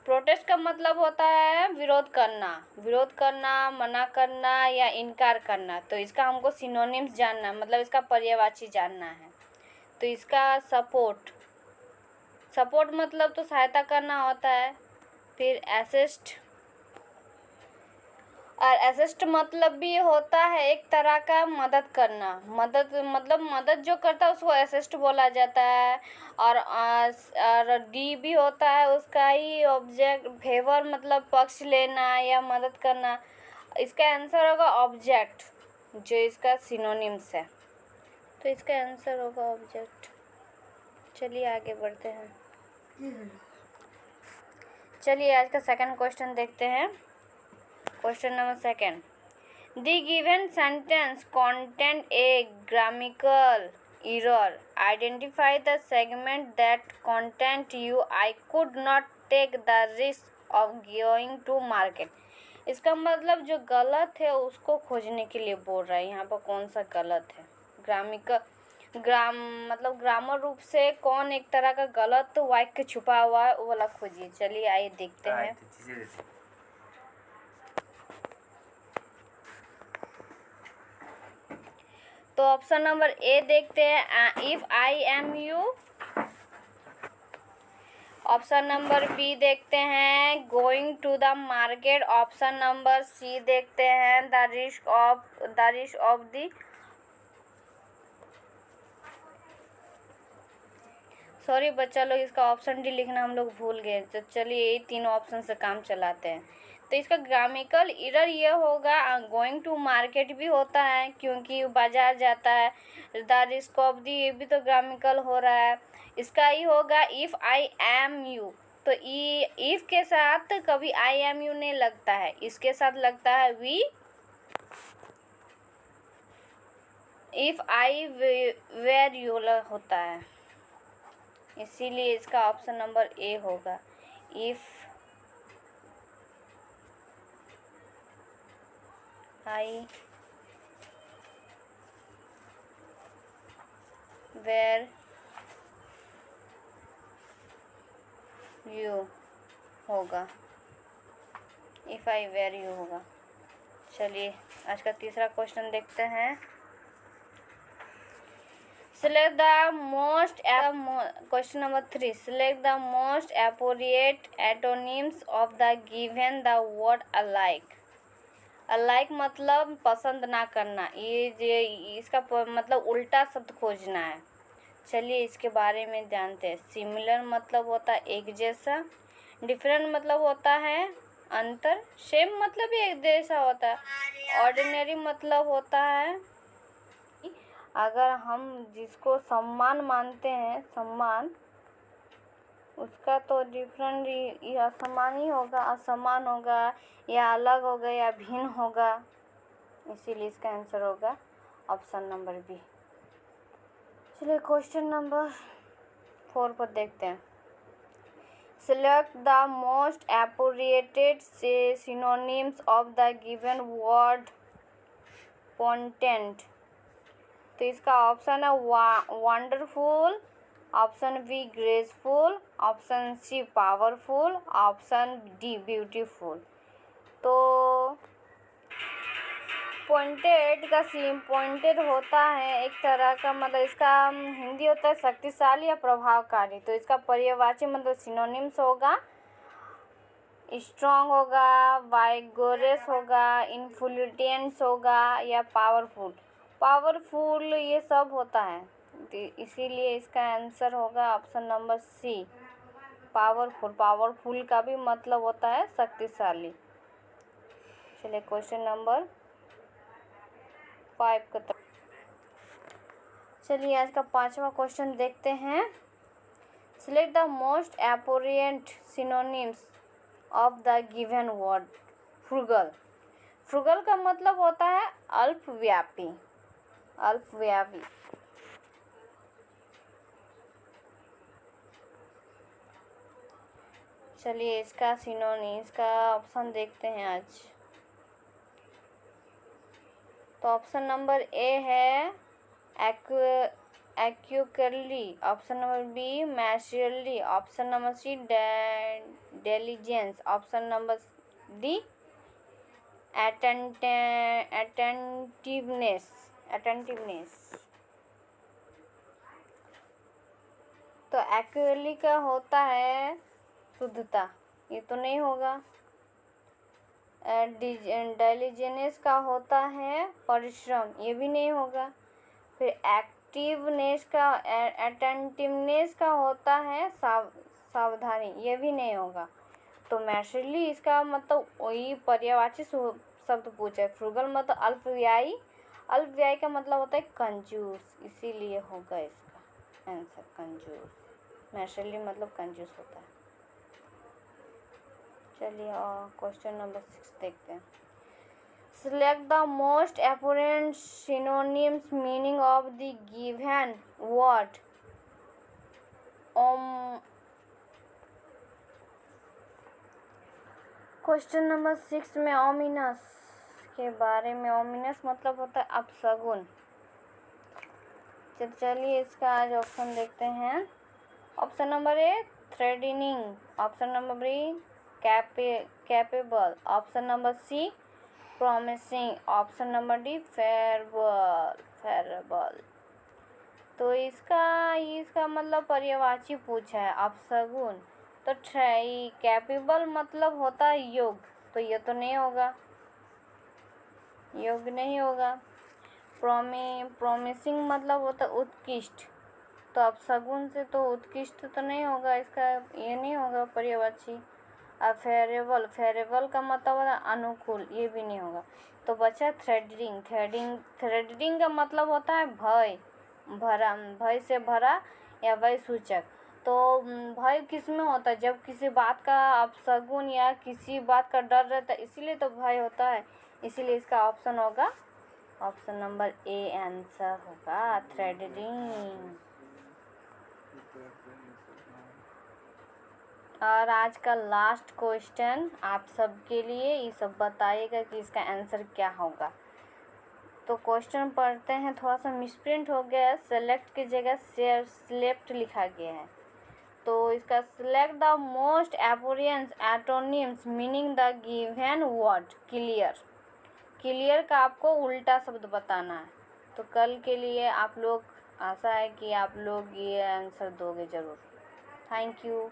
Protest का मतलब होता है विरोध करना, मना करना या इनकार करना। तो इसका हमको सिनोनिम्स जानना है, मतलब इसका पर्यायवाची जानना है। तो इसका सपोर्ट मतलब तो सहायता करना होता है। फिर असिस्ट, और असिस्ट मतलब भी होता है एक तरह का मदद करना। मदद जो करता है उसको असिस्ट बोला जाता है। और डी भी होता है उसका ही ऑब्जेक्ट, फेवर मतलब पक्ष लेना या मदद करना। इसका आंसर होगा ऑब्जेक्ट, जो इसका सिनोनिम्स है। तो इसका आंसर होगा ऑब्जेक्ट। चलिए आगे बढ़ते हैं। चलिए आज का सेकंड क्वेश्चन देखते हैं। Question number second, the given sentence contain a grammatical error. Identify the segment that content you I could not take the risk of going to market. इसका मतलब जो गलत है उसको खोजने के लिए बोल रहा है। यहाँ पर कौन सा गलत है? मतलब ग्रामर रूप से कौन एक तरह का गलत वाक्य छुपा हुआ है वो वाला खोजिए। चलिए आइए देखते हैं। तो ऑप्शन नंबर ए देखते हैं, if I am you. Option number B देखते हैं, going to the market. Option number C देखते हैं, the risk of the. Sorry बच्चा लोग, इसका ऑप्शन डी लिखना हम लोग भूल गए। तो चलिए ये तीनों ऑप्शन से काम चलाते हैं। तो इसका ग्रामेटिकल एरर ये होगा, गोइंग टू मार्केट भी होता है क्योंकि बाजार जाता है। द रिस्क ऑफ दी, ये भी तो ग्रामेटिकल हो रहा है। इसका ही होगा इफ़ आई एम यू। तो इफ़ के साथ कभी आई एम यू नहीं लगता है, इसके साथ लगता है वी। इफ़ आई वेर यू होता है, इसीलिए इसका ऑप्शन नंबर ए होगा। इफ़ आई वेर यू होगा, इफ़ आई वेर यू होगा। चलिए आज का तीसरा क्वेश्चन देखते हैं। Select the most question number 3. Select the most appropriate antonyms of the given the word alike. alike मतलब पसंद ना करना, इसका मतलब उल्टा शब्द खोजना है। चलिए इसके बारे में जानते हैं। सिमिलर मतलब होता है एक जैसा। डिफरेंट मतलब होता है अंतर। सेम मतलब भी एक जैसा होता है। ऑर्डिनरी मतलब होता है अगर हम जिसको सम्मान मानते हैं, सम्मान, उसका तो डिफरेंट या समान ही होगा, असमान होगा या अलग होगा या भिन्न होगा। इसीलिए इसका आंसर होगा ऑप्शन नंबर बी। चलिए क्वेश्चन नंबर 4 पर देखते हैं। Select the most appropriate synonyms of the given word content. तो इसका ऑप्शन है wonderful, option B graceful, option C powerful, option D beautiful. तो पॉइंटेड होता है एक तरह का, मतलब इसका हिंदी होता है शक्तिशाली या प्रभावकारी। तो इसका पर्यायवाची मतलब सिनोनिम्स होगा, स्ट्रॉन्ग होगा, वाइगोरस होगा, इन्फ्लुएंस होगा या पावरफुल ये सब होता है। तो इसीलिए इसका आंसर होगा ऑप्शन नंबर सी, पावरफुल का भी मतलब होता है शक्तिशाली। चलिए क्वेश्चन नंबर 5 का चलिए आज का 5वां क्वेश्चन देखते हैं। Select the most appropriate synonyms of the given word frugal. Frugal का मतलब होता है अल्पव्यापी। चलिए इसका सिनोनिम्स का ऑप्शन देखते हैं आज। तो ऑप्शन नंबर ए है एक्यूकरली, ऑप्शन नंबर बी मैशियरली, option number C diligence. Option number D, attentiveness. तो एक्यूरेटली का होता है शुद्धता, ये तो नहीं होगा। डिलिजेंस का होता है परिश्रम, ये भी नहीं होगा। फिर एक्टिवनेस का अटेंटिवनेस का होता है सावधानी, ये भी नहीं होगा। तो मैशरली इसका मतलब वही पर्यायवाची शब्द पूछा है। फ्रूगल मतलब अल्पव्ययी, अल्पव्ययी का मतलब होता है कंजूस, इसीलिए होगा इसका आंसर कंजूस। मैशरली मतलब कंजूस होता है। चलिए और क्वेश्चन नंबर 6 देखते हैं। Select the most apparent synonyms meaning of the given word. Question number 6 में ओमिनस के बारे में। ओमिनस मतलब होता है अपशगुन। चलिए इसका आज ऑप्शन देखते हैं। Option number A threatening, option number B capable, option number C promising, option number D favourable. तो इसका मतलब पर्यायवाची पूछा है अपशगुन। तो कैपेबल मतलब होता है योग्य, तो ये तो नहीं होगा, योग्य नहीं होगा। प्रॉमिसिंग मतलब होता है उत्कृष्ट, तो अपशगुन से तो उत्कृष्ट तो नहीं होगा, इसका ये नहीं होगा पर्यायवाची। फेरेबल का मतलब होता है अनुकूल, ये भी नहीं होगा। तो बचा थ्रेटनिंग का मतलब होता है भय, भय से भरा या भय सूचक। तो भय किस में होता है? जब किसी बात का अपशगुन या किसी बात का डर रहता है, इसीलिए तो भय होता है। इसीलिए इसका ऑप्शन होगा ऑप्शन नंबर ए आंसर होगा थ्रेटनिंग। और आज का लास्ट क्वेश्चन आप सबके लिए, ये सब बताइएगा कि इसका आंसर क्या होगा। तो क्वेश्चन पढ़ते हैं, थोड़ा सा मिसप्रिंट हो गया है, सेलेक्ट की जगह सेलेक्ट लिखा गया है। तो इसका सिलेक्ट द मोस्ट एपोरियंस antonyms meaning the given word. Clear का आपको उल्टा शब्द बताना है। तो कल के लिए आप लोग, आशा है कि आप लोग ये आंसर दोगे ज़रूर। Thank you.